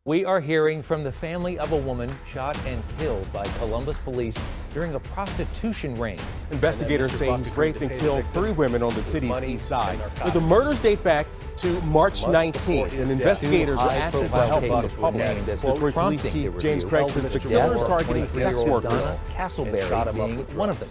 We are hearing from the family of a woman shot and killed by Columbus police during a prostitution ring. Investigators say he's raped and killed 3 women on the city's east side. The murders date back to March 19th, and investigators are asking for help from the public. Detroit Police Chief James Craig says the killers targeting sex workers. Castleberry being one of them.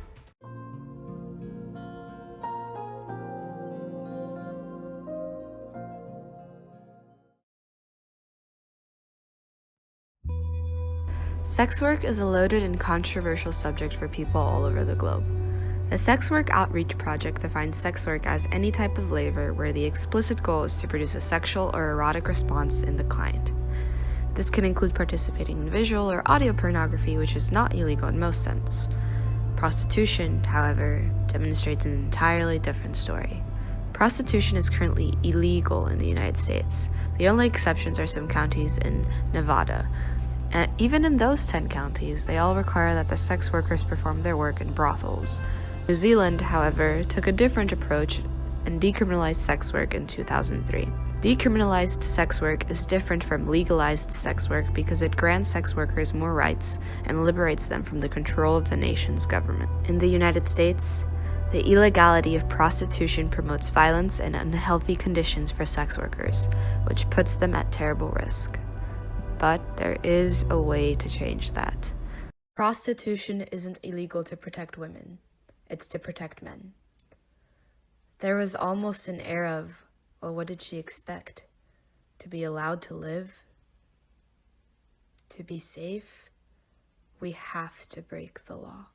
Sex work is a loaded and controversial subject for people all over the globe. The Sex Work Outreach Project defines sex work as any type of labor where the explicit goal is to produce a sexual or erotic response in the client. This can include participating in visual or audio pornography, which is not illegal in most sense. Prostitution, however, demonstrates an entirely different story. Prostitution is currently illegal in the United States. The only exceptions are some counties in Nevada. Even in those 10 counties, they all require that the sex workers perform their work in brothels. New Zealand, however, took a different approach and decriminalized sex work in 2003. Decriminalized sex work is different from legalized sex work because it grants sex workers more rights and liberates them from the control of the nation's government. In the United States, the illegality of prostitution promotes violence and unhealthy conditions for sex workers, which puts them at terrible risk. But there is a way to change that. Prostitution isn't illegal to protect women. It's to protect men. There was almost an air of, well, what did she expect? To be allowed to live? To be safe? We have to break the law.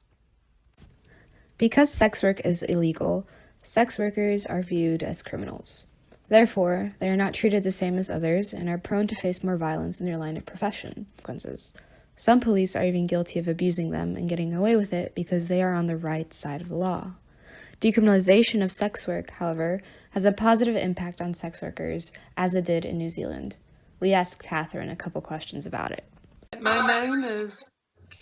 Because sex work is illegal, sex workers are viewed as criminals. Therefore, they are not treated the same as others and are prone to face more violence in their line of profession. Some police are even guilty of abusing them and getting away with it because they are on the right side of the law. Decriminalization of sex work, however, has a positive impact on sex workers, as it did in New Zealand. We asked Catherine a couple questions about it. My name is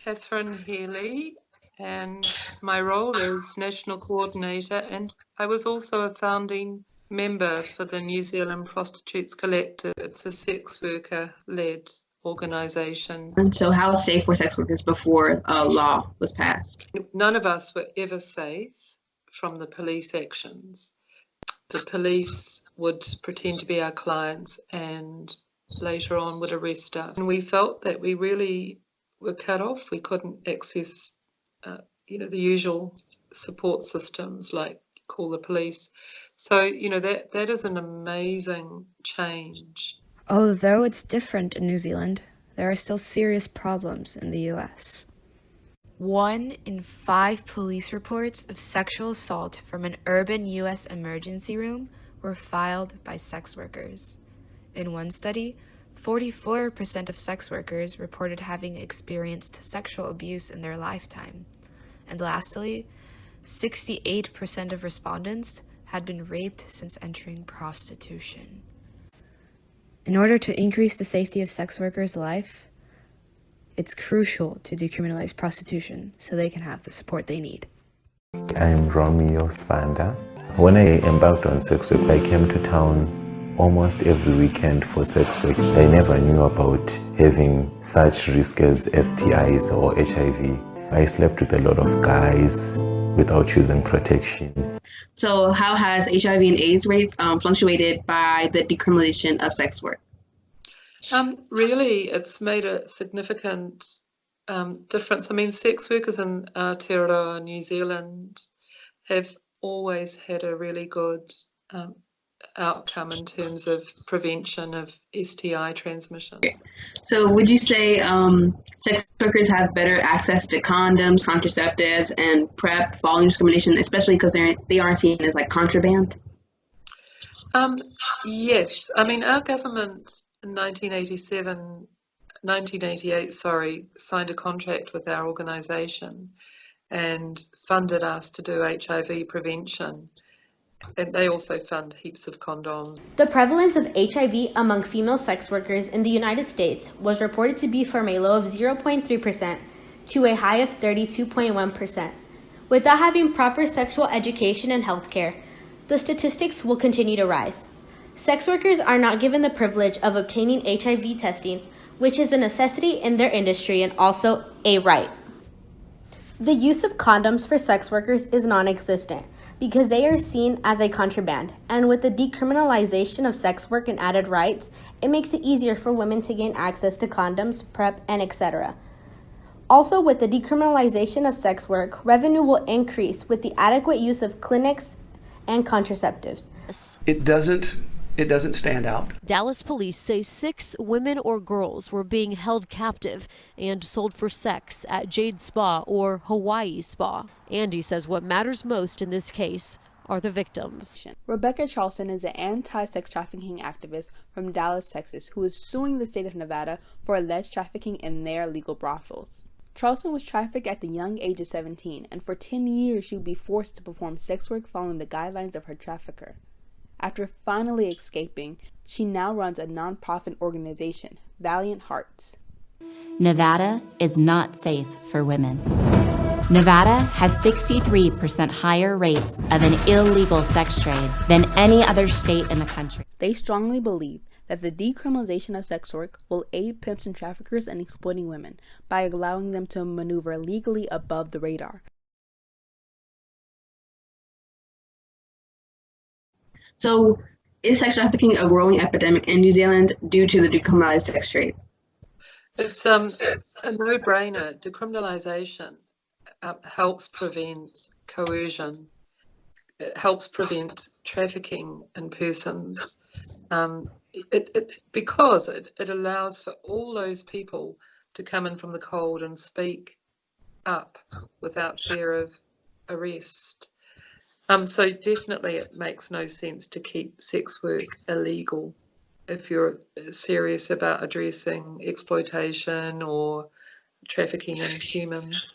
Catherine Healy, and my role is National Coordinator, and I was also a founding member for the New Zealand Prostitutes Collective. It's a sex worker-led organisation. And so how safe were sex workers before a law was passed? None of us were ever safe from the police actions. The police would pretend to be our clients and later on would arrest us. And we felt that we really were cut off. We couldn't access, the usual support systems like call the police. So, that is an amazing change. Although it's different in New Zealand, there are still serious problems in the US. 1 in 5 police reports of sexual assault from an urban US emergency room were filed by sex workers. In one study, 44% of sex workers reported having experienced sexual abuse in their lifetime. And lastly, 68% of respondents had been raped since entering prostitution. In order to increase the safety of sex workers' life, it's crucial to decriminalize prostitution so they can have the support they need. I'm Romeo Svanda. When I embarked on sex work, I came to town almost every weekend for sex work. I never knew about having such risks as STIs or HIV. I slept with a lot of guys without choosing protection. So how has HIV and AIDS rates fluctuated by the decriminalization of sex work? Really, it's made a significant difference. I mean, sex workers in Aotearoa, New Zealand, have always had a really good outcome in terms of prevention of STI transmission. So would you say sex workers have better access to condoms, contraceptives, and PrEP following discrimination, especially because they aren't seen as like contraband? Yes. I mean, our government in 1988, signed a contract with our organisation and funded us to do HIV prevention. And they also fund heaps of condoms. The prevalence of HIV among female sex workers in the United States was reported to be from a low of 0.3% to a high of 32.1%. Without having proper sexual education and health care, the statistics will continue to rise. Sex workers are not given the privilege of obtaining HIV testing, which is a necessity in their industry and also a right. The use of condoms for sex workers is non-existent because they are seen as a contraband, and with the decriminalization of sex work and added rights, it makes it easier for women to gain access to condoms, PrEP, and etc. Also, with the decriminalization of sex work, revenue will increase with the adequate use of clinics and contraceptives. It doesn't stand out. Dallas police say 6 women or girls were being held captive and sold for sex at Jade Spa or Hawaii Spa. Andy says what matters most in this case are the victims. Rebecca Charlton is an anti-sex trafficking activist from Dallas, Texas, who is suing the state of Nevada for alleged trafficking in their legal brothels. Charlton was trafficked at the young age of 17, and for 10 years she would be forced to perform sex work following the guidelines of her trafficker. After finally escaping, she now runs a non-profit organization, Valiant Hearts. Nevada is not safe for women. Nevada has 63% higher rates of an illegal sex trade than any other state in the country. They strongly believe that the decriminalization of sex work will aid pimps and traffickers in exploiting women by allowing them to maneuver legally above the radar. So, is sex trafficking a growing epidemic in New Zealand due to the decriminalized sex trade? It's a no-brainer. Decriminalisation helps prevent coercion. It helps prevent trafficking in persons. Because it allows for all those people to come in from the cold and speak up without fear of arrest. So definitely it makes no sense to keep sex work illegal if you're serious about addressing exploitation or trafficking in humans.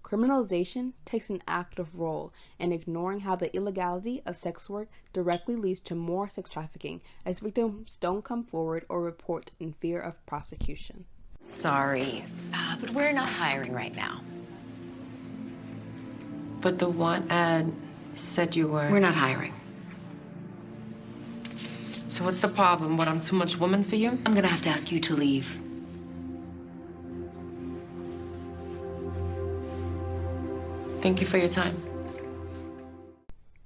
Criminalization takes an active role in ignoring how the illegality of sex work directly leads to more sex trafficking, as victims don't come forward or report in fear of prosecution. Sorry, but we're not hiring right now. But the want ad said you were... We're not hiring. So what's the problem? What, I'm too much woman for you? I'm gonna have to ask you to leave. Thank you for your time.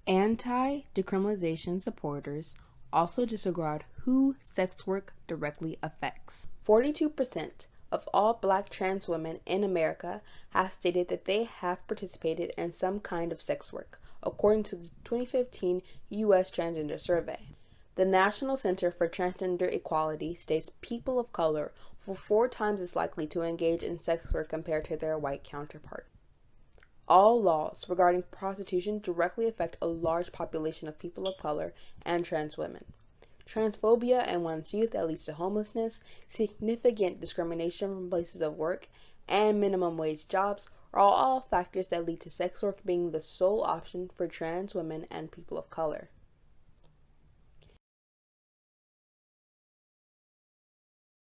Anti-decriminalization supporters also disregard who sex work directly affects. 42% of all Black trans women in America have stated that they have participated in some kind of sex work, according to the 2015 U.S. Transgender Survey. The National Center for Transgender Equality states people of color were 4 times as likely to engage in sex work compared to their white counterparts. All laws regarding prostitution directly affect a large population of people of color and trans women. Transphobia in one's youth that leads to homelessness, significant discrimination from places of work, and minimum wage jobs are all factors that lead to sex work being the sole option for trans women and people of color.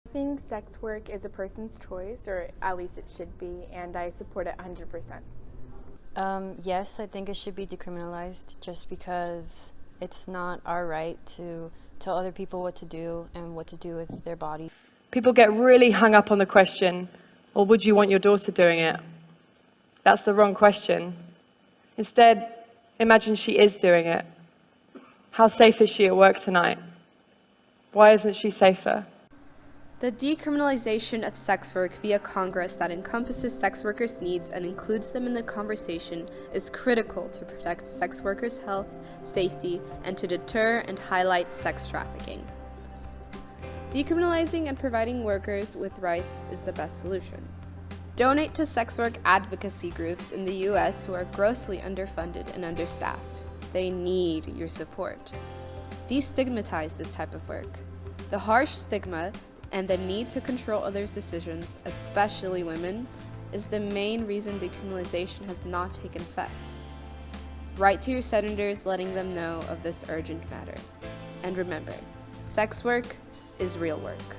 I think sex work is a person's choice, or at least it should be, and I support it 100%. Yes, I think it should be decriminalized just because it's not our right to tell other people what to do and what to do with their body. People get really hung up on the question, well, would you want your daughter doing it? That's the wrong question. Instead, imagine she is doing it. How safe is she at work tonight? Why isn't she safer? The decriminalization of sex work via Congress that encompasses sex workers' needs and includes them in the conversation is critical to protect sex workers' health, safety, and to deter and highlight sex trafficking. Decriminalizing and providing workers with rights is the best solution. Donate to sex work advocacy groups in the U.S. who are grossly underfunded and understaffed. They need your support. Destigmatize this type of work. The harsh stigma and the need to control others' decisions, especially women, is the main reason decriminalization has not taken effect. Write to your senators letting them know of this urgent matter. And remember, sex work is real work.